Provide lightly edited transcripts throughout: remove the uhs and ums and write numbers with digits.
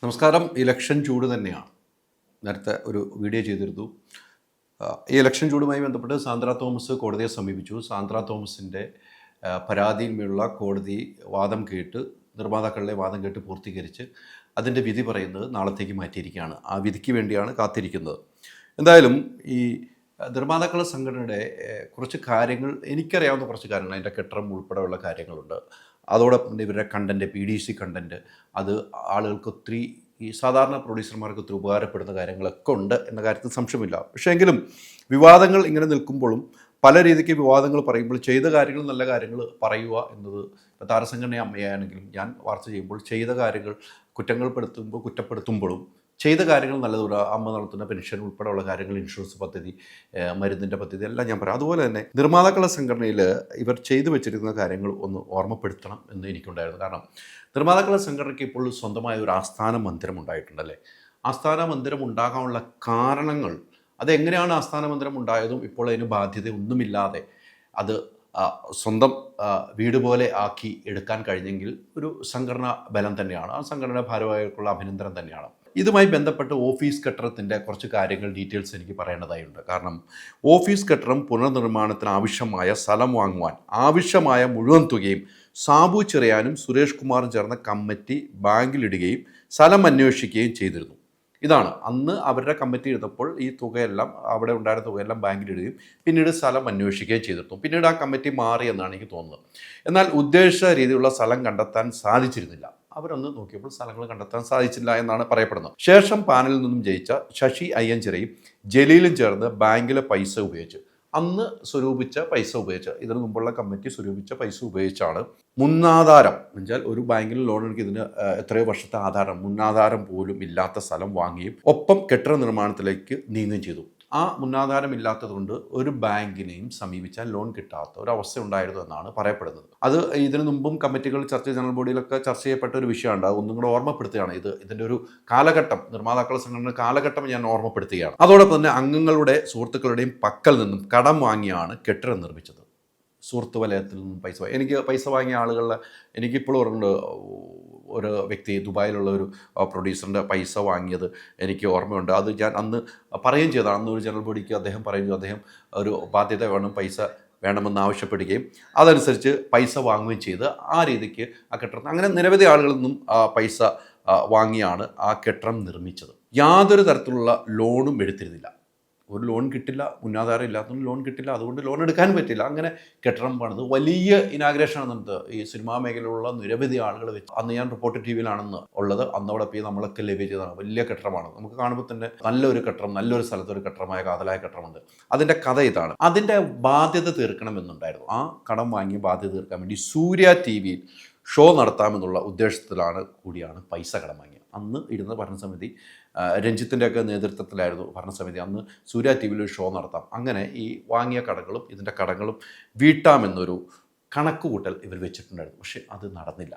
നമസ്കാരം. ഇലക്ഷൻ ചൂട് തന്നെയാണ്. നേരത്തെ ഒരു വീഡിയോ ചെയ്തിരുന്നു. ഈ ഇലക്ഷൻ ചൂടുമായി ബന്ധപ്പെട്ട് സാന്ദ്ര തോമസ് കോടതിയെ സമീപിച്ചു. സാന്ദ്ര തോമസിൻ്റെ പരാതിയിന്മേലുള്ള കോടതി വാദം കേട്ട് നിർമ്മാതാക്കളുടെ വാദം കേട്ട് പൂർത്തീകരിച്ച് അതിൻ്റെ വിധി പറയുന്നത് നാളത്തേക്ക് മാറ്റിയിരിക്കുകയാണ്. ആ വിധിക്ക് വേണ്ടിയാണ് കാത്തിരിക്കുന്നത്. എന്തായാലും ഈ നിർമ്മാതാക്കളുടെ സംഘടനയുടെ കുറച്ച് കാര്യങ്ങൾ, എനിക്കറിയാവുന്ന കുറച്ച് കാര്യങ്ങൾ, അതിൻ്റെ കെട്ടറം ഉൾപ്പെടെയുള്ള കാര്യങ്ങളുണ്ട്. അതോടൊപ്പം ഇവരുടെ കണ്ടൻറ്റ്, PDC കണ്ടൻറ്റ്, അത് ആളുകൾക്ക് ഒത്തിരി, ഈ സാധാരണ പ്രൊഡ്യൂസർമാർക്ക് ഒത്തിരി ഉപകാരപ്പെടുന്ന കാര്യങ്ങളൊക്കെ ഉണ്ട് എന്ന കാര്യത്തിൽ സംശയമില്ല. പക്ഷേ എങ്കിലും വിവാദങ്ങൾ ഇങ്ങനെ നിൽക്കുമ്പോഴും പല രീതിക്ക് വിവാദങ്ങൾ പറയുമ്പോൾ ചെയ്ത കാര്യങ്ങൾ, നല്ല കാര്യങ്ങൾ പറയുക എന്നത്, ഇപ്പോൾ താരസംഘടന അമ്മയാണെങ്കിലും ഞാൻ വാർത്ത ചെയ്യുമ്പോൾ ചെയ്ത കാര്യങ്ങൾ കുറ്റപ്പെടുത്തുമ്പോഴും ചെയ്ത കാര്യങ്ങൾ നല്ലത്, അമ്മ നടത്തുന്ന പെൻഷൻ ഉൾപ്പെടെയുള്ള കാര്യങ്ങൾ, ഇൻഷുറൻസ് പദ്ധതി, മരുന്നിൻ്റെ പദ്ധതി എല്ലാം ഞാൻ പറയാം. അതുപോലെ തന്നെ നിർമ്മാതാക്കളുടെ സംഘടനയിൽ ഇവർ ചെയ്തു വെച്ചിരിക്കുന്ന കാര്യങ്ങൾ ഒന്ന് ഓർമ്മപ്പെടുത്തണം എന്ന് എനിക്കുണ്ടായിരുന്നു. കാരണം നിർമ്മാതാക്കളുടെ സംഘടനയ്ക്ക് ഇപ്പോൾ സ്വന്തമായ ഒരു ആസ്ഥാന മന്ദിരം ഉണ്ടായിട്ടുണ്ടല്ലേ. ആസ്ഥാന മന്ദിരം ഉണ്ടാകാനുള്ള കാരണങ്ങൾ, അതെങ്ങനെയാണ് ആസ്ഥാന മന്ദിരം ഉണ്ടായതും ഇപ്പോൾ അതിന് ബാധ്യതയൊന്നുമില്ലാതെ അത് സ്വന്തം വീട് പോലെ ആക്കി എടുക്കാൻ കഴിഞ്ഞെങ്കിൽ ഒരു സംഘടനാ ബലം തന്നെയാണ്. ആ സംഘടനാ ഭാരവാഹികൾക്കുള്ള അഭിനന്ദനം തന്നെയാണ്. ഇതുമായി ബന്ധപ്പെട്ട് ഓഫീസ് കെട്ടിടത്തിൻ്റെ കുറച്ച് കാര്യങ്ങൾ, ഡീറ്റെയിൽസ് എനിക്ക് പറയേണ്ടതായുണ്ട്. കാരണം ഓഫീസ് കെട്ടിടം പുനർനിർമ്മാണത്തിന് ആവശ്യമായ സ്ഥലം വാങ്ങുവാൻ ആവശ്യമായ മുഴുവൻ തുകയും സാബു ചെറിയാനും സുരേഷ് കുമാറും ചേർന്ന കമ്മിറ്റി ബാങ്കിലിടുകയും സ്ഥലം അന്വേഷിക്കുകയും ചെയ്തിരുന്നു. ഇതാണ് അന്ന് അവരുടെ കമ്മിറ്റി എടുത്തപ്പോൾ ഈ തുകയെല്ലാം, അവിടെ ഉണ്ടായിരുന്ന തുകയെല്ലാം ബാങ്കിലിടുകയും പിന്നീട് സ്ഥലം അന്വേഷിക്കുകയും ചെയ്തിരുന്നു. പിന്നീട് ആ കമ്മിറ്റി മാറി എന്നാണ് എനിക്ക് തോന്നുന്നത്. എന്നാൽ ഉദ്ദേശിച്ച രീതിയിലുള്ള സ്ഥലം കണ്ടെത്താൻ സാധിച്ചിരുന്നില്ല. അവരൊന്ന് നോക്കിയപ്പോൾ സ്ഥലങ്ങൾ കണ്ടെത്താൻ സാധിച്ചില്ല എന്നാണ് പറയപ്പെടുന്നത്. ശേഷം പാനലിൽ നിന്നും ജയിച്ച ശശി അയ്യഞ്ചേരിയും ജലീലും ചേർന്ന് ബാങ്കിലെ പൈസ ഉപയോഗിച്ച്, അന്ന് സ്വരൂപിച്ച പൈസ ഉപയോഗിച്ച്, ഇതിനു മുമ്പുള്ള കമ്മിറ്റി സ്വരൂപിച്ച പൈസ ഉപയോഗിച്ചാണ് മുന്നാധാരം, എന്നുവെച്ചാൽ ഒരു ബാങ്കിൽ ലോൺ എടുക്കുക, ഇതിന് എത്രയോ വർഷത്തെ ആധാരം, മുന്നാധാരം പോലും ഇല്ലാത്ത സ്ഥലം വാങ്ങുകയും ഒപ്പം കെട്ടിട നിർമ്മാണത്തിലേക്ക് നീങ്ങുകയും ചെയ്തു. ആ മുന്നാധാരം ഇല്ലാത്തതുകൊണ്ട് ഒരു ബാങ്കിനെയും സമീപിച്ചാൽ ലോൺ കിട്ടാത്ത ഒരു അവസ്ഥ ഉണ്ടായിരുന്നു എന്നാണ് പറയപ്പെടുന്നത്. അത് ഇതിനു മുമ്പും കമ്മിറ്റികൾ ജനറൽ ബോഡിയിലൊക്കെ ചർച്ച ചെയ്യപ്പെട്ട ഒരു വിഷയമുണ്ട്. അത് ഒന്നും കൂടെ ഓർമ്മപ്പെടുത്തുകയാണ്. ഇതിൻ്റെ ഒരു കാലഘട്ടം, നിർമ്മാതാക്കളുടെ സംഘടന കാലഘട്ടം ഞാൻ ഓർമ്മപ്പെടുത്തുകയാണ്. അതോടൊപ്പം തന്നെ അംഗങ്ങളുടെ സുഹൃത്തുക്കളുടെയും പക്കൽ നിന്നും കടം വാങ്ങിയാണ് കെട്ടിടം നിർമ്മിച്ചത്. സുഹൃത്ത് വലയത്തിൽ നിന്നും എനിക്ക് പൈസ വാങ്ങിയ ആളുകളിൽ എനിക്കിപ്പോഴും ഓർമ്മയുണ്ട്. ഒരു വ്യക്തി, ദുബായിലുള്ള ഒരു പ്രൊഡ്യൂസറിൻ്റെ പൈസ വാങ്ങിയത് എനിക്ക് ഓർമ്മയുണ്ട്. അത് ഞാൻ അന്ന് പറയുകയും ചെയ്തതാണ്. അന്ന് ഒരു ജനറൽ ബോഡിക്ക് അദ്ദേഹം പറയുകയും, അദ്ദേഹം ഒരു ബാധ്യത വേണം, പൈസ വേണമെന്ന് ആവശ്യപ്പെടുകയും അതനുസരിച്ച് പൈസ വാങ്ങുകയും ചെയ്ത് ആ രീതിക്ക് ആ കെട്ടിടം, അങ്ങനെ നിരവധി ആളുകളിൽ നിന്നും പൈസ വാങ്ങിയാണ് ആ കെട്ടിടം നിർമ്മിച്ചത്. യാതൊരു തരത്തിലുള്ള ലോണും എടുത്തിരുന്നില്ല. ഒരു ലോൺ കിട്ടില്ല, മുന്നാധാരം ഇല്ലാത്തതുകൊണ്ട് ലോൺ കിട്ടില്ല, അതുകൊണ്ട് ലോൺ എടുക്കാൻ പറ്റില്ല. അങ്ങനെ കെട്ടിടം പണിത് വലിയ ഇനാഗ്രേഷൻ ആണ്. ഈ സിനിമാ മേഖലയിലുള്ള നിരവധി ആളുകൾ വെച്ച്, അന്ന് ഞാൻ റിപ്പോർട്ടർ TV യിലാണെന്ന് ഉള്ളത്, അന്നവിടെ പോയി നമ്മളൊക്കെ ലഭിച്ചതാണ്. വലിയ കെട്ടിടമാണ്. നമുക്ക് കാണുമ്പോൾ തന്നെ നല്ലൊരു കെട്ടിടം, നല്ലൊരു സ്ഥലത്തൊരു കെട്ടിടമായ കാതലായ കെട്ടിടമുണ്ട്. അതിൻ്റെ കഥ ഇതാണ്. അതിൻ്റെ ബാധ്യത തീർക്കണമെന്നുണ്ടായിരുന്നു. ആ കടം വാങ്ങിയ ബാധ്യത തീർക്കാൻ വേണ്ടി സൂര്യ TV യിൽ ഷോ നടത്താമെന്നുള്ള ഉദ്ദേശത്തിലാണ് കൂടിയാണ് പൈസ കടം വാങ്ങിയത്. അന്ന് ഇരുന്ന ഭരണസമിതി, രഞ്ജിത്തിൻ്റെയൊക്കെ നേതൃത്വത്തിലായിരുന്നു ഭരണസമിതി. അന്ന് സൂര്യ TV യിൽ ഷോ നടത്താം, അങ്ങനെ ഈ വാങ്ങിയ കടങ്ങളും ഇതിൻ്റെ കടങ്ങളും വീട്ടാമെന്നൊരു കണക്കുകൂട്ടൽ ഇവർ വെച്ചിട്ടുണ്ടായിരുന്നു. പക്ഷേ അത് നടന്നില്ല.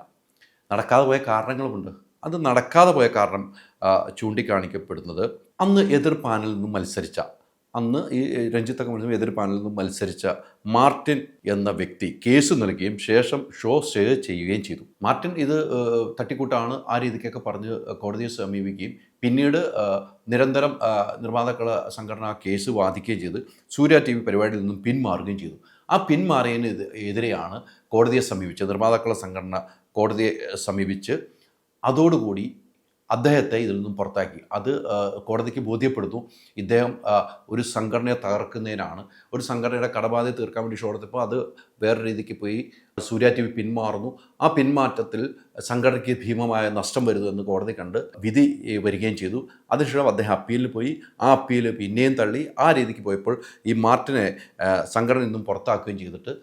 നടക്കാതെ പോയ കാരണങ്ങളുമുണ്ട്. അത് നടക്കാതെ പോയ കാരണം ചൂണ്ടിക്കാണിക്കപ്പെടുന്നത്, അന്ന് എതിർ പാനലിൽ നിന്നും മത്സരിച്ച, അന്ന് ഈ രഞ്ജിത്തൊക്കെ മത്സരം എതിർ പാനലിൽ നിന്നും മത്സരിച്ച മാർട്ടിൻ എന്ന വ്യക്തി കേസ് നൽകുകയും ശേഷം ഷോ സ്റ്റേ ചെയ്യുകയും ചെയ്തു. മാർട്ടിൻ ഇത് തട്ടിക്കൂട്ടാണ്, ആ രീതിക്കൊക്കെ പറഞ്ഞ് കോടതിയെ സമീപിക്കുകയും പിന്നീട് നിരന്തരം നിർമ്മാതാക്കളെ സംഘടന കേസ് വാദിക്കുകയും ചെയ്ത് സൂര്യ TV പരിപാടിയിൽ നിന്നും പിന്മാറുകയും ചെയ്തു. ആ പിന്മാറിയതിന് എതിരെയാണ് കോടതിയെ സമീപിച്ചത്. നിർമ്മാതാക്കളെ സംഘടന കോടതിയെ സമീപിച്ച് അതോടുകൂടി അദ്ദേഹത്തെ ഇതിൽ നിന്നും പുറത്താക്കി. അത് കോടതിക്ക് ബോധ്യപ്പെടുന്നു, ഇദ്ദേഹം ഒരു സംഘടനയെ തകർക്കുന്നതിനാണ്, ഒരു സംഘടനയുടെ കടബാധ്യത തീർക്കാൻ വേണ്ടി ഷോ എടുത്തപ്പോൾ അത് വേറെ രീതിക്ക് പോയി സൂര്യ TV പിന്മാറുന്നു. ആ പിന്മാറ്റത്തിൽ സംഘടനയ്ക്ക് ഭീമമായ നഷ്ടം വരുന്നു എന്ന് കോടതി കണ്ട് വിധി വരികയും ചെയ്തു. അതിനുശേഷം അദ്ദേഹം അപ്പീലിൽ പോയി. ആ അപ്പീൽ പിന്നെയും തള്ളി. ആ രീതിക്ക് പോയപ്പോൾ ഈ മാർട്ടിനെ സംഘടനയിൽ നിന്നും പുറത്താക്കുകയും ചെയ്തിട്ട്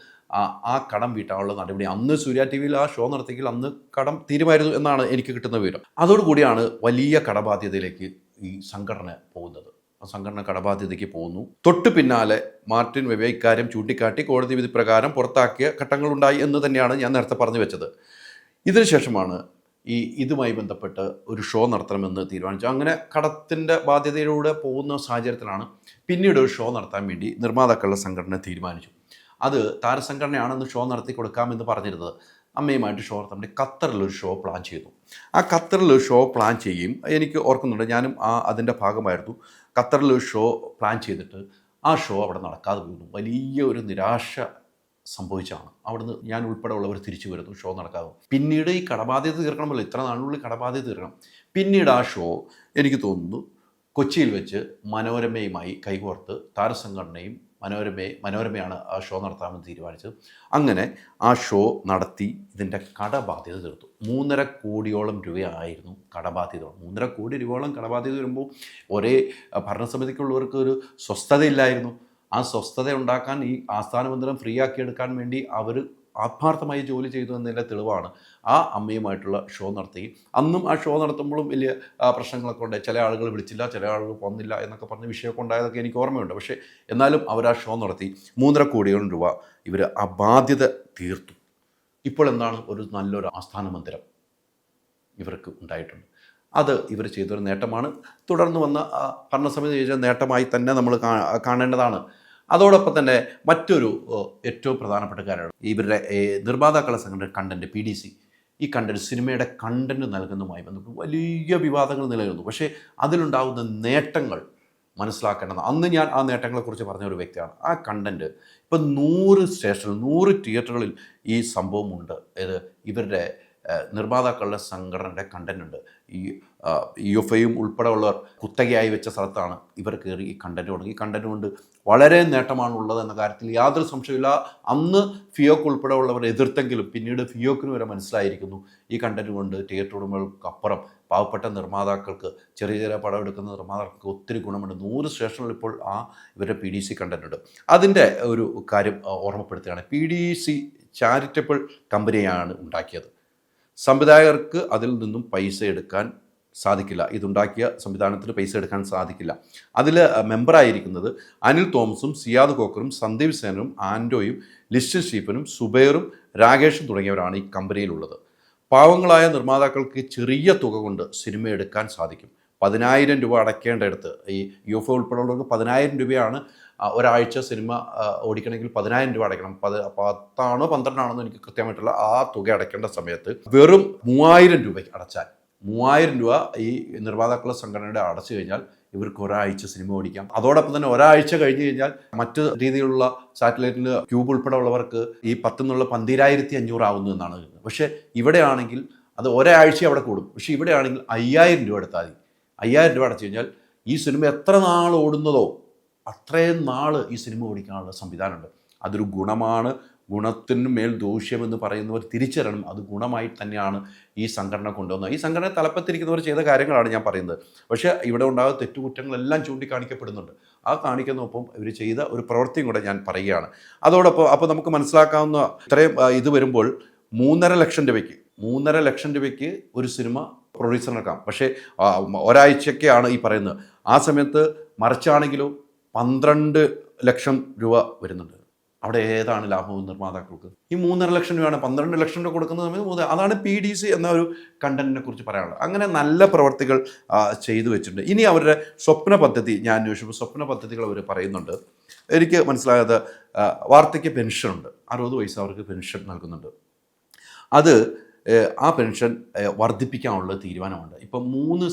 ആ കടം വീട്ടാനുള്ള നടപടി, അന്ന് സൂര്യ TV യിൽ ആ ഷോ നടത്തിയെങ്കിൽ അന്ന് കടം തീരുമായിരുന്നു എന്നാണ് എനിക്ക് കിട്ടുന്ന വിവരം. അതോടുകൂടിയാണ് വലിയ കടബാധ്യതയിലേക്ക് ഈ സംഘടന പോകുന്നത്. ആ സംഘടന കടബാധ്യതയ്ക്ക് പോകുന്നു. തൊട്ടു പിന്നാലെ മാർട്ടിൻ വെബെ ഇക്കാര്യം ചൂണ്ടിക്കാട്ടി കോടതി വിധി പ്രകാരം പുറത്താക്കിയ ഘട്ടങ്ങളുണ്ടായി എന്ന് തന്നെയാണ് ഞാൻ നേരത്തെ പറഞ്ഞു വെച്ചത്. ഇതിനുശേഷമാണ് ഇതുമായി ബന്ധപ്പെട്ട് ഒരു ഷോ നടത്തണമെന്ന് തീരുമാനിച്ചു. അങ്ങനെ കടത്തിൻ്റെ ബാധ്യതയിലൂടെ പോകുന്ന സാഹചര്യത്തിലാണ് പിന്നീട് ഒരു ഷോ നടത്താൻ വേണ്ടി നിർമ്മാതാക്കളുടെ സംഘടന തീരുമാനിച്ചു. അത് താരസംഘടനയാണെന്ന് ഷോ നടത്തി കൊടുക്കാമെന്ന് പറഞ്ഞിരുന്നത്. അമ്മയുമായിട്ട് ഷോ നടത്താൻ വേണ്ടി ഖത്തറിലൊരു ഷോ പ്ലാൻ ചെയ്തു. ആ ഖത്തറിലൊരു ഷോ പ്ലാൻ ചെയ്യും, എനിക്ക് ഓർക്കുന്നുണ്ട്, ഞാനും അതിൻ്റെ ഭാഗമായിരുന്നു. ഖത്തറിലൊരു ഷോ പ്ലാൻ ചെയ്തിട്ട് ആ ഷോ അവിടെ നടക്കാതെ പോകുന്നു. വലിയ ഒരു നിരാശ സംഭവിച്ചാണ്. അവിടുന്ന് ഞാൻ ഉൾപ്പെടെ ഉള്ളവർ തിരിച്ചു വരുന്നു, ഷോ നടക്കാതെ. പിന്നീട് ഈ കടബാധ്യത തീർക്കണമല്ലോ, ഇത്ര നാളിനുള്ളിൽ കടബാധ്യത തീർക്കണം. പിന്നീട് ആ ഷോ എനിക്ക് തോന്നുന്നു കൊച്ചിയിൽ വെച്ച് മനോരമയുമായി കൈകോർത്ത് താരസംഘടനയും മനോരമയാണ് ആ ഷോ നടത്താമെന്ന് തീരുമാനിച്ചത്. അങ്ങനെ ആ ഷോ നടത്തി ഇതിൻ്റെ കടബാധ്യത തീർത്തു. 3.5 കോടിയോളം രൂപയായിരുന്നു കടബാധ്യത. 3.5 കോടി രൂപയോളം കടബാധ്യത വരുമ്പോൾ ഒരേ ഭരണസമിതിക്കുള്ളവർക്ക് ഒരു സ്വസ്ഥതയില്ലായിരുന്നു. ആ സ്വസ്ഥത ഉണ്ടാക്കാൻ ഈ ആസ്ഥാന മന്ദിരം ഫ്രീ ആക്കിയെടുക്കാൻ വേണ്ടി അവർ ആത്മാർത്ഥമായി ജോലി ചെയ്തു എന്നതിൻ്റെ തെളിവാണ് ആ അമ്മയുമായിട്ടുള്ള ഷോ നടത്തി. അന്നും ആ ഷോ നടത്തുമ്പോഴും വലിയ പ്രശ്നങ്ങളൊക്കെ ഉണ്ടായി. ചില ആളുകൾ വിളിച്ചില്ല, ചില ആളുകൾ വന്നില്ല എന്നൊക്കെ പറഞ്ഞ വിഷയമൊക്കെ ഉണ്ടായതൊക്കെ എനിക്ക് ഓർമ്മയുണ്ട്. പക്ഷേ എന്നാലും അവർ ആ ഷോ നടത്തി 3.5 കോടിയോളം രൂപ ഇവർ ആ ബാധ്യത തീർത്തു. ഇപ്പോൾ എന്താണ്, ഒരു നല്ലൊരു ആസ്ഥാന മന്ദിരം ഇവർക്ക് ഉണ്ടായിട്ടുണ്ട്. അത് ഇവർ ചെയ്തൊരു നേട്ടമാണ്. തുടർന്ന് വന്ന ഭരണസമിതി ചെയ്ത നേട്ടമായി തന്നെ നമ്മൾ കാണേണ്ടതാണ്. അതോടൊപ്പം തന്നെ മറ്റൊരു ഏറ്റവും പ്രധാനപ്പെട്ട കാര്യമാണ് ഇവരുടെ നിർമ്മാതാക്കളെ സംഘടന കണ്ടൻറ്റ് PDC. ഈ കണ്ടൻറ്റ്, സിനിമയുടെ കണ്ടൻറ്റ് നൽകുന്നതുമായി ബന്ധപ്പെട്ട് വലിയ വിവാദങ്ങൾ നിലനിൽക്കുന്നു. പക്ഷേ അതിലുണ്ടാകുന്ന നേട്ടങ്ങൾ മനസ്സിലാക്കേണ്ടത്. അന്ന് ഞാൻ ആ നേട്ടങ്ങളെക്കുറിച്ച് പറഞ്ഞ ഒരു വ്യക്തിയാണ്. ആ കണ്ടൻറ്റ് ഇപ്പം 100 സ്റ്റേഷനിൽ 100 തിയേറ്ററുകളിൽ ഈ സംഭവമുണ്ട്. ഇവരുടെ നിർമ്മാതാക്കളുടെ സംഘടനയുടെ കണ്ടൻ്റ് ഉണ്ട്. ഈ UFAയും ഉൾപ്പെടെയുള്ളവർ കുത്തകയായി വെച്ച സ്ഥലത്താണ് ഇവർ കയറി ഈ കണ്ടൻറ്റ് തുടങ്ങി. ഈ കണ്ടൻറ്റ് കൊണ്ട് വളരെ നേട്ടമാണ് ഉള്ളത് എന്ന കാര്യത്തിൽ യാതൊരു സംശയമില്ല. അന്ന് ഫിയോക്ക് ഉൾപ്പെടെയുള്ളവർ എതിർത്തെങ്കിലും പിന്നീട് ഫിയോക്കിന് വരെ മനസ്സിലായിരിക്കുന്നു ഈ കണ്ടൻറ്റ് കൊണ്ട് തിയേറ്റർ ഉടമകൾക്കപ്പുറം പാവപ്പെട്ട നിർമ്മാതാക്കൾക്ക്, ചെറിയ ചെറിയ പടം എടുക്കുന്ന നിർമ്മാതാക്കൾക്ക് ഒത്തിരി ഗുണമുണ്ട്. 100 സ്റ്റേഷനിൽ ഇപ്പോൾ ഇവരുടെ PDC കണ്ടൻറ്റ് ഉണ്ട്. അതിൻ്റെ ഒരു കാര്യം ഓർമ്മപ്പെടുത്തുകയാണ്. PDC ചാരിറ്റബിൾ കമ്പനിയാണ് ഉണ്ടാക്കിയത്. സംവിധായകർക്ക് അതിൽ നിന്നും പൈസ എടുക്കാൻ സാധിക്കില്ല. ഇതുണ്ടാക്കിയ സംവിധാനത്തിന് പൈസ എടുക്കാൻ സാധിക്കില്ല. അതിൽ മെമ്പറായിരിക്കുന്നത് അനിൽ തോമസും സിയാദ് കോക്കറും സന്ദീപ് സേനും ആൻഡോയും ലിസ്റ്റൻ സ്റ്റീഫനും സുബൈറും രാകേഷും തുടങ്ങിയവരാണ് ഈ കമ്പനിയിലുള്ളത്. പാവങ്ങളായ നിർമ്മാതാക്കൾക്ക് ചെറിയ തുക കൊണ്ട് സിനിമ എടുക്കാൻ സാധിക്കും. 10,000 രൂപ അടയ്ക്കേണ്ടടുത്ത് ഈ UFA ഉൾപ്പെടെയുള്ളവർക്ക് 10,000 രൂപയാണ് ഒരാഴ്ച സിനിമ ഓടിക്കണമെങ്കിൽ 10,000 രൂപ അടയ്ക്കണം. 10 12 എനിക്ക് കൃത്യമായിട്ടുള്ള ആ തുക അടയ്ക്കേണ്ട സമയത്ത് വെറും 3,000 രൂപയ്ക്ക് അടച്ചാൽ 3,000 രൂപ ഈ നിർമ്മാതാക്കളുടെ സംഘടനയുടെ അടച്ചു കഴിഞ്ഞാൽ ഇവർക്ക് ഒരാഴ്ച സിനിമ ഓടിക്കാം. അതോടൊപ്പം തന്നെ ഒരാഴ്ച കഴിഞ്ഞ് കഴിഞ്ഞാൽ മറ്റ് രീതിയിലുള്ള സാറ്റലൈറ്റിൽ ക്യൂബ് ഉൾപ്പെടെ ഉള്ളവർക്ക് ഈ 10 എന്നുള്ള 12,500 ആവുന്നു എന്നാണ്. പക്ഷേ ഇവിടെയാണെങ്കിൽ അത് ഒരാഴ്ച അവിടെ കൂടും. പക്ഷേ ഇവിടെയാണെങ്കിൽ 5,000 രൂപ എടുത്താൽ മതി. 5,000 രൂപ അടച്ചു കഴിഞ്ഞാൽ ഈ സിനിമ എത്ര നാൾ ഓടുന്നതോ അത്രയും നാൾ ഈ സിനിമ ഓടിക്കാനുള്ള സംവിധാനമുണ്ട്. അതൊരു ഗുണമാണ്. ഗുണത്തിന് മേൽ ദൂഷ്യമെന്ന് പറയുന്നവർ തിരിച്ചറിയണം. അത് ഗുണമായി തന്നെയാണ് ഈ സംഘടന കൊണ്ടുവന്നത്. ഈ സംഘടന തലപ്പത്തിരിക്കുന്നവർ ചെയ്ത കാര്യങ്ങളാണ് ഞാൻ പറയുന്നത്. പക്ഷേ ഇവിടെ ഉണ്ടാകുന്ന തെറ്റുകുറ്റങ്ങളെല്ലാം ചൂണ്ടിക്കാണിക്കപ്പെടുന്നുണ്ട്. ആ കാണിക്കുന്നൊപ്പം ഇവർ ചെയ്ത ഒരു പ്രവൃത്തിയും കൂടെ ഞാൻ പറയുകയാണ്. അതോടൊപ്പം അപ്പോൾ നമുക്ക് മനസ്സിലാക്കാവുന്ന ഇത്രയും ഇത് വരുമ്പോൾ 3.5 ലക്ഷം രൂപയ്ക്ക് ഒരു സിനിമ പ്രൊഡ്യൂസറിനെടുക്കാം. പക്ഷേ ഒരാഴ്ചയ്ക്കാണ് ഈ പറയുന്നത്. ആ സമയത്ത് മറിച്ചാണെങ്കിലോ 12 ലക്ഷം രൂപ വരുന്നുണ്ട്. അവിടെ ഏതാണ് ലാഭവും നിർമ്മാതാക്കൾക്ക്? ഈ 3.5 ലക്ഷം രൂപയാണ് 12 ലക്ഷം രൂപ കൊടുക്കുന്ന സമയത്ത് അതാണ് PDC എന്ന ഒരു കണ്ടന്റിനെ കുറിച്ച് പറയാനുള്ളത്. അങ്ങനെ നല്ല പ്രവർത്തികൾ ചെയ്തു വെച്ചിട്ടുണ്ട്. ഇനി അവരുടെ സ്വപ്ന പദ്ധതി ഞാൻ അന്വേഷിച്ചപ്പോൾ സ്വപ്ന പദ്ധതികൾ അവർ പറയുന്നുണ്ട്. എനിക്ക് മനസ്സിലായത് വാർദ്ധക്യ പെൻഷനുണ്ട്. 60 വയസ്സ് അവർക്ക് പെൻഷൻ നൽകുന്നുണ്ട്. അത് ആ പെൻഷൻ വർദ്ധിപ്പിക്കാനുള്ള തീരുമാനമുണ്ട്. ഇപ്പം 3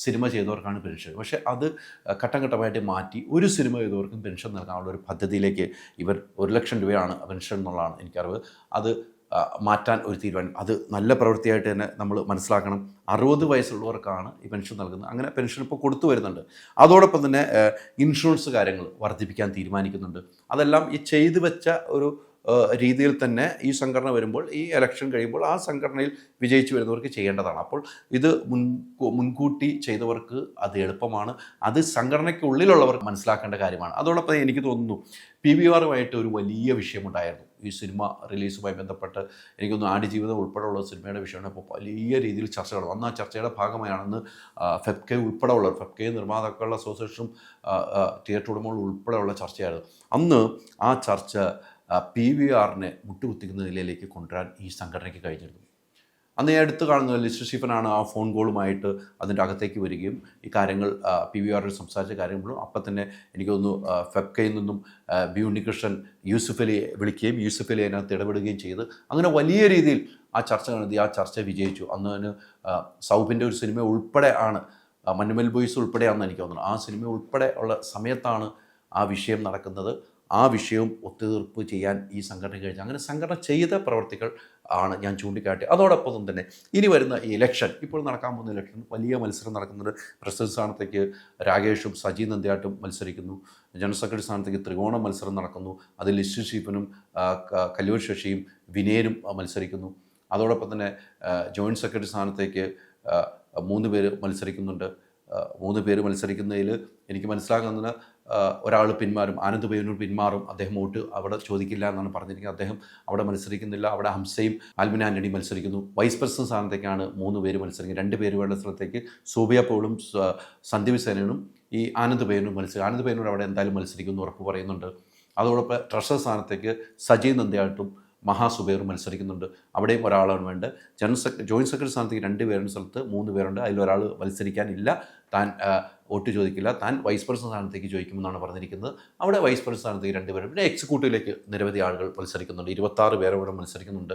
സിനിമ ചെയ്തവർക്കാണ് പെൻഷൻ. പക്ഷേ അത് ഘട്ടം ഘട്ടമായിട്ട് മാറ്റി ഒരു സിനിമ ചെയ്തവർക്കും പെൻഷൻ നൽകാനുള്ള ഒരു പദ്ധതിയിലേക്ക് ഇവർ 1 ലക്ഷം രൂപയാണ് പെൻഷൻ എന്നുള്ളതാണ് എനിക്കറിവ്. അത് മാറ്റാൻ ഒരു തീരുമാനം. അത് നല്ല പ്രവൃത്തിയായിട്ട് തന്നെ നമ്മൾ മനസ്സിലാക്കണം. 60 വയസ്സുള്ളവർക്കാണ് ഈ പെൻഷൻ നൽകുന്നത്. അങ്ങനെ പെൻഷൻ ഇപ്പോൾ കൊടുത്തു വരുന്നുണ്ട്. അതോടൊപ്പം തന്നെ ഇൻഷുറൻസ് കാര്യങ്ങൾ വർദ്ധിപ്പിക്കാൻ തീരുമാനിക്കുന്നുണ്ട്. അതെല്ലാം ഈ ചെയ്തു വെച്ച ഒരു രീതിയിൽ തന്നെ ഈ സംഘടന വരുമ്പോൾ ഈ ഇലക്ഷൻ കഴിയുമ്പോൾ ആ സംഘടനയിൽ വിജയിച്ചു വരുന്നവർക്ക് ചെയ്യേണ്ടതാണ്. അപ്പോൾ ഇത് മുൻകൂട്ടി ചെയ്തവർക്ക് അത് എളുപ്പമാണ്. അത് സംഘടനയ്ക്കുള്ളിലുള്ളവർക്ക് മനസ്സിലാക്കേണ്ട കാര്യമാണ്. അതോടൊപ്പം എനിക്ക് തോന്നുന്നു PVRുമായിട്ട് ഒരു വലിയ വിഷയമുണ്ടായിരുന്നു. ഈ സിനിമ റിലീസുമായി ബന്ധപ്പെട്ട് എനിക്കൊന്ന് ആടുജീവിതം ഉൾപ്പെടെയുള്ള സിനിമയുടെ വിഷയമാണ്. അപ്പോൾ വലിയ രീതിയിൽ ചർച്ചകൾ വന്ന ആ ചർച്ചയുടെ ഭാഗമായാണെന്ന് ഫെഫ്കെ ഉൾപ്പെടെയുള്ളവർ, ഫെഫ്കെ നിർമ്മാതാക്കളുടെ അസോസിയേഷനും തിയേറ്റർ ഉടമകൾ ഉൾപ്പെടെയുള്ള ചർച്ചയായിരുന്നു. അന്ന് ആ ചർച്ച PVRനെ മുട്ടുകുത്തിക്കുന്ന നിലയിലേക്ക് കൊണ്ടുവരാൻ ഈ സംഘടനയ്ക്ക് കഴിഞ്ഞിരുന്നു. അന്ന് ഞാൻ എടുത്തു കാണുന്ന ലിസ്റ്റർ സ്റ്റീഫനാണ് ആ ഫോൺ കോളുമായിട്ട് അതിൻ്റെ അകത്തേക്ക് വരികയും ഈ കാര്യങ്ങൾ PVR സംസാരിച്ച കാര്യങ്ങളും അപ്പം തന്നെ എനിക്ക് തോന്നുന്നു ഫെപ്കയിൽ നിന്നും ബി ഉണ്ണികൃഷ്ണൻ യൂസുഫ് അലിയെ വിളിക്കുകയും യൂസുഫ് അലി അതിനകത്ത് ഇടപെടുകയും ചെയ്ത് അങ്ങനെ വലിയ രീതിയിൽ ആ ചർച്ച നടത്തി. ആ ചർച്ച വിജയിച്ചു. അന്ന് സൗബിൻ്റെ ഒരു സിനിമ ഉൾപ്പെടെ ആണ്, മഞ്ഞുമൽ ബോയ്സ് ഉൾപ്പെടെയാണെന്ന് എനിക്ക് തോന്നുന്നു. ആ സിനിമ ഉൾപ്പെടെ ഉള്ള സമയത്താണ് ആ വിഷയം നടക്കുന്നത്. ആ വിഷയവും ഒത്തുതീർപ്പ് ചെയ്യാൻ ഈ സംഘടന കഴിഞ്ഞു. അങ്ങനെ സംഘടന ചെയ്ത പ്രവർത്തികൾ ആണ് ഞാൻ ചൂണ്ടിക്കാട്ടി. അതോടൊപ്പം തന്നെ ഇനി വരുന്ന ഈ ഇലക്ഷൻ, ഇപ്പോൾ നടക്കാൻ പോകുന്ന ഇലക്ഷൻ വലിയ മത്സരം നടക്കുന്നത്. പ്രസിഡന്റ് സ്ഥാനത്തേക്ക് രാകേഷും സജി നന്ദ്യാട്ടും മത്സരിക്കുന്നു. ജനറൽ സെക്രട്ടറി സ്ഥാനത്തേക്ക് ത്രികോണ മത്സരം നടക്കുന്നു. അതിൽ ലിസ്റ്റർ സ്റ്റീഫനും കല്ലൂർ ശശിയും വിനയനും മത്സരിക്കുന്നു. അതോടൊപ്പം തന്നെ ജോയിൻറ്റ് സെക്രട്ടറി സ്ഥാനത്തേക്ക് 3 പേര് മത്സരിക്കുന്നുണ്ട്. 3 പേര് മത്സരിക്കുന്നതിൽ എനിക്ക് മനസ്സിലാകുന്നത് ഒരാൾ പിന്മാറും, ആനന്ദ് പയ്യന്നൂർ പിന്മാറും. അദ്ദേഹം വോട്ട് അവിടെ ചോദിക്കില്ല എന്നാണ് പറഞ്ഞിരിക്കുന്നത്. അദ്ദേഹം അവിടെ മത്സരിക്കുന്നില്ല. അവിടെ ഹംസയും ആൽവിൻ ആൻ്റണി മത്സരിക്കുന്നു. വൈസ് പ്രസിഡന്റ് സ്ഥാനത്തേക്കാണ് 3 പേര് മത്സരിക്കുന്നത്. 2 പേര് വേണ്ട സ്ഥലത്തേക്ക് സോബിയ പോളും സന്ദീപ് സേനനും ഈ ആനന്ദ് പയ്യന്നൂർ മത്സരിക്കും. ആനന്ദ് പയ്യന്നൂർ അവിടെ എന്തായാലും മത്സരിക്കുമെന്ന് ഉറപ്പ് പറയുന്നുണ്ട്. അതോടൊപ്പം ട്രഷറർ സ്ഥാനത്തേക്ക് സജി നന്ദ്യാട്ടും മഹാസുബൈർ മത്സരിക്കുന്നുണ്ട്. അവിടെയും ഒരാളാണ് വേണ്ടത്. ജോയിൻറ്റ് സെക്രട്ടറി സ്ഥാനത്തേക്ക് 2 പേരുടെ സ്ഥലത്ത് 3 പേരുണ്ട്. അതിലൊരാൾ മത്സരിക്കാനില്ല, താൻ വോട്ട് ചോദിക്കില്ല, താൻ വൈസ് പ്രസിഡന്റ് സ്ഥാനത്തേക്ക് ചോദിക്കുമെന്നാണ് പറഞ്ഞിരിക്കുന്നത്. അവിടെ വൈസ് പ്രസിഡന്റ് സ്ഥാനത്തേക്ക് 2 പേരും, പിന്നെ എക്സിക്യൂട്ടീവിലേക്ക് നിരവധി ആളുകൾ മത്സരിക്കുന്നുണ്ട്. 26 പേരെ ഇവിടെ മത്സരിക്കുന്നുണ്ട്.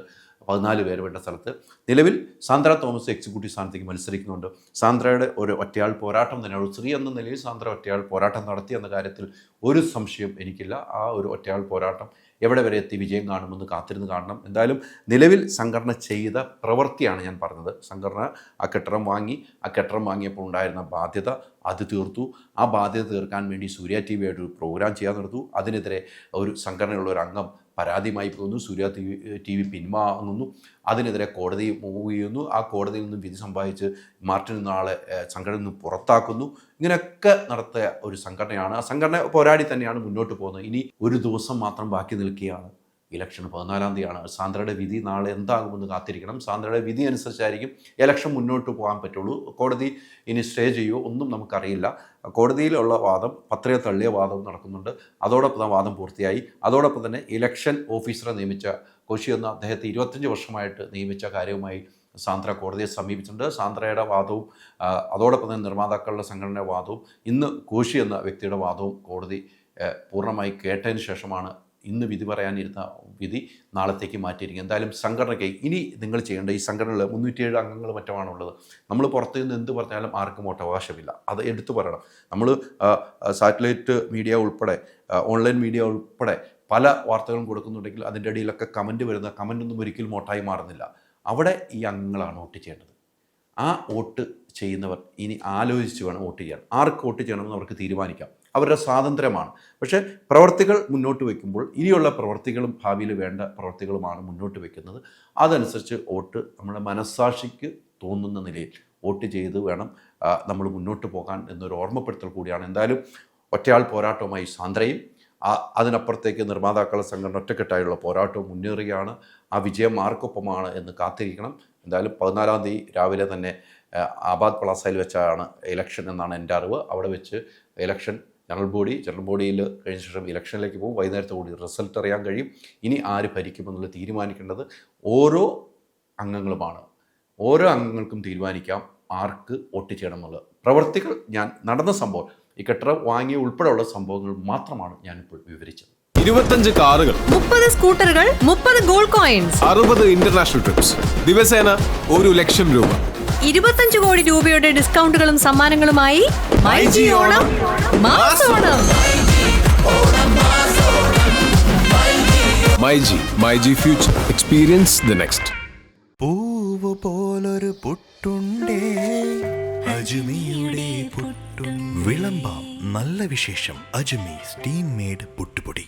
14 പേര് വേണ്ട സ്ഥലത്ത് നിലവിൽ സാന്ദ്ര തോമസ് എക്സിക്യൂട്ടീവ് സ്ഥാനത്തേക്ക് മത്സരിക്കുന്നുണ്ട്. സാന്ദ്രയുടെ ഒരു ഒറ്റയാൾ പോരാട്ടം തന്നെയാണ്. സ്ത്രീ എന്ന നിലയിൽ സാന്ദ്ര ഒറ്റയാൾ പോരാട്ടം നടത്തി എന്ന കാര്യത്തിൽ ഒരു സംശയം എനിക്കില്ല. ആ ഒരു ഒറ്റയാൾ പോരാട്ടം എവിടെ വരെ എത്തി വിജയം കാണുമെന്ന് കാത്തിരുന്ന് കാണണം. എന്തായാലും നിലവിൽ സംഘടന ചെയ്ത പ്രവൃത്തിയാണ് ഞാൻ പറഞ്ഞത്. സംഘടന ആ കെട്ടിടം വാങ്ങിയപ്പോൾ ഉണ്ടായിരുന്ന ബാധ്യത അത് തീർത്തു. ആ ബാധ്യത തീർക്കാൻ വേണ്ടി സൂര്യ TV ആയിട്ട് ഒരു പ്രോഗ്രാം ചെയ്യാൻ നടത്തു. അതിനെതിരെ ഒരു സംഘടനയുള്ള ഒരു അംഗം പരാതിയുമായി പോകുന്നു. സൂര്യ TV പിൻവാങ്ങുന്നു. അതിനെതിരെ കോടതി മൂവ് ചെയ്യുന്നു. ആ കോടതിയിൽ നിന്നും വിധി സമ്പാദിച്ച് മാർട്ടിൻ എന്ന ആളെ സംഘടനയിൽ നിന്ന് പുറത്താക്കുന്നു. ഇങ്ങനെയൊക്കെ നടത്തിയ ഒരു സംഘടനയാണ്. ആ സംഘടന പോരാടി തന്നെയാണ് മുന്നോട്ട് പോകുന്നത്. ഇനി ഒരു ദിവസം മാത്രം ബാക്കി നിൽക്കുകയാണ്. ഇലക്ഷൻ 14-ാം തീയതിയാണ്. സാന്ദ്രയുടെ വിധി നാളെ എന്താകുമെന്ന് കാത്തിരിക്കണം. സാന്ദ്രയുടെ വിധി അനുസരിച്ചായിരിക്കും ഇലക്ഷൻ മുന്നോട്ട് പോകാൻ പറ്റുള്ളൂ. കോടതി ഇനി സ്റ്റേ ചെയ്യുമോ ഒന്നും നമുക്കറിയില്ല. കോടതിയിലുള്ള വാദം, പത്രിക തള്ളിയ വാദം നടക്കുന്നുണ്ട്. അതോടൊപ്പം ആ വാദം പൂർത്തിയായി. അതോടൊപ്പം തന്നെ ഇലക്ഷൻ ഓഫീസറെ നിയമിച്ച കോശി എന്ന അദ്ദേഹത്തെ 25 വർഷമായിട്ട് നിയമിച്ച കാര്യവുമായി സാന്ദ്ര കോടതിയെ സമീപിച്ചിട്ടുണ്ട്. സാന്ദ്രയുടെ വാദവും അതോടൊപ്പം തന്നെ നിർമ്മാതാക്കളുടെ സംഘടനയുടെ വാദവും ഇന്ന് കോശി എന്ന വ്യക്തിയുടെ വാദവും കോടതി പൂർണ്ണമായി കേട്ടതിന് ശേഷമാണ് ഇന്ന് വിധി പറയാനിരുന്ന വിധി നാളത്തേക്ക് മാറ്റിയിരിക്കും. എന്തായാലും സംഘടനയ്ക്ക് ഇനി നിങ്ങൾ ചെയ്യേണ്ട, ഈ സംഘടനയിൽ 307 അംഗങ്ങൾ മറ്റുമാണുള്ളത്. നമ്മൾ പുറത്തു നിന്ന് എന്ത് പറഞ്ഞാലും ആർക്കും വോട്ടവകാശമില്ല. അത് എടുത്തു പറയണം. നമ്മൾ സാറ്റലൈറ്റ് മീഡിയ ഉൾപ്പെടെ ഓൺലൈൻ മീഡിയ ഉൾപ്പെടെ പല വാർത്തകളും കൊടുക്കുന്നുണ്ടെങ്കിൽ അതിൻ്റെ ഇടയിലൊക്കെ കമൻ്റൊന്നും ഒരിക്കലും വോട്ടായി മാറുന്നില്ല. അവിടെ ഈ അംഗങ്ങളാണ് വോട്ട് ചെയ്യേണ്ടത്. ആ വോട്ട് ചെയ്യുന്നവർ ഇനി ആലോചിച്ച് വേണം വോട്ട് ചെയ്യാൻ. ആർക്ക് വോട്ട് ചെയ്യണമെന്ന് അവർക്ക് തീരുമാനിക്കാം. അവരുടെ സ്വാതന്ത്ര്യമാണ്. പക്ഷേ പ്രവർത്തികൾ മുന്നോട്ട് വയ്ക്കുമ്പോൾ ഇനിയുള്ള പ്രവർത്തികളും ഭാവിയിൽ വേണ്ട പ്രവർത്തികളുമാണ് മുന്നോട്ട് വയ്ക്കുന്നത്. അതനുസരിച്ച് വോട്ട് നമ്മുടെ മനസ്സാക്ഷിക്ക് തോന്നുന്ന നിലയിൽ വോട്ട് ചെയ്ത് വേണം നമ്മൾ മുന്നോട്ട് പോകാൻ എന്നൊരു ഓർമ്മപ്പെടുത്തൽ കൂടിയാണ്. എന്തായാലും ഒറ്റയാൾ പോരാട്ടവുമായി സാന്ദ്രയും അതിനപ്പുറത്തേക്ക് നിർമ്മാതാക്കളുടെ സംഘടന ഒറ്റക്കെട്ടായുള്ള പോരാട്ടവും മുന്നേറുകയാണ്. ആ വിജയം ആർക്കൊപ്പമാണ് എന്ന് കാത്തിരിക്കണം. എന്തായാലും 14-ാം തീയതി രാവിലെ തന്നെ ആബാദ് പ്ലാസയിൽ വെച്ചാണ് ഇലക്ഷൻ എന്നാണ് എൻ്റെ അറിവ്. അവിടെ വെച്ച് ഇലക്ഷൻ ജനറൽ ബോഡിയിൽ കഴിഞ്ഞ ശേഷം ഇലക്ഷനിലേക്ക് പോകും. വൈകുന്നേരത്തെ കൂടി റിസൾട്ട് അറിയാൻ കഴിയും. ഇനി ആര് ഭരിക്കുമെന്നുള്ളത് തീരുമാനിക്കേണ്ടത് ഓരോ അംഗങ്ങളുമാണ്. ഓരോ അംഗങ്ങൾക്കും തീരുമാനിക്കാം ആർക്ക് വോട്ട് ചെയ്യണം എന്നുള്ളത്. പ്രവർത്തികൾ ഞാൻ നടന്ന സംഭവം, ഈ കെട്ടിടം വാങ്ങിയ ഉൾപ്പെടെയുള്ള സംഭവങ്ങൾ മാത്രമാണ് ഞാനിപ്പോൾ വിവരിച്ചത്. 25 കാറുകൾ, 30 സ്കൂട്ടറുകൾ, 30 ഗോൾഡ് കോയിൻസ്, 60 ഇന്റർനാഷണൽ ട്രിപ്സ്, ദിവസേന 1 ലക്ഷം രൂപ, 25 കോടി രൂപയുടെ ഡിസ്കൗണ്ടുകളും സമ്മാനങ്ങളുമായി മൈജി ഓണം മാസോണം. MyG future, experience the next. പൂവ് പോലൊരു പുട്ടുണ്ടേ അജ്മിയുടെ പുട്ടും. വിളമ്പാം നല്ല വിശേഷം. അജ്മി സ്റ്റീം മെയ്ഡ് പുട്ടുപൊടി.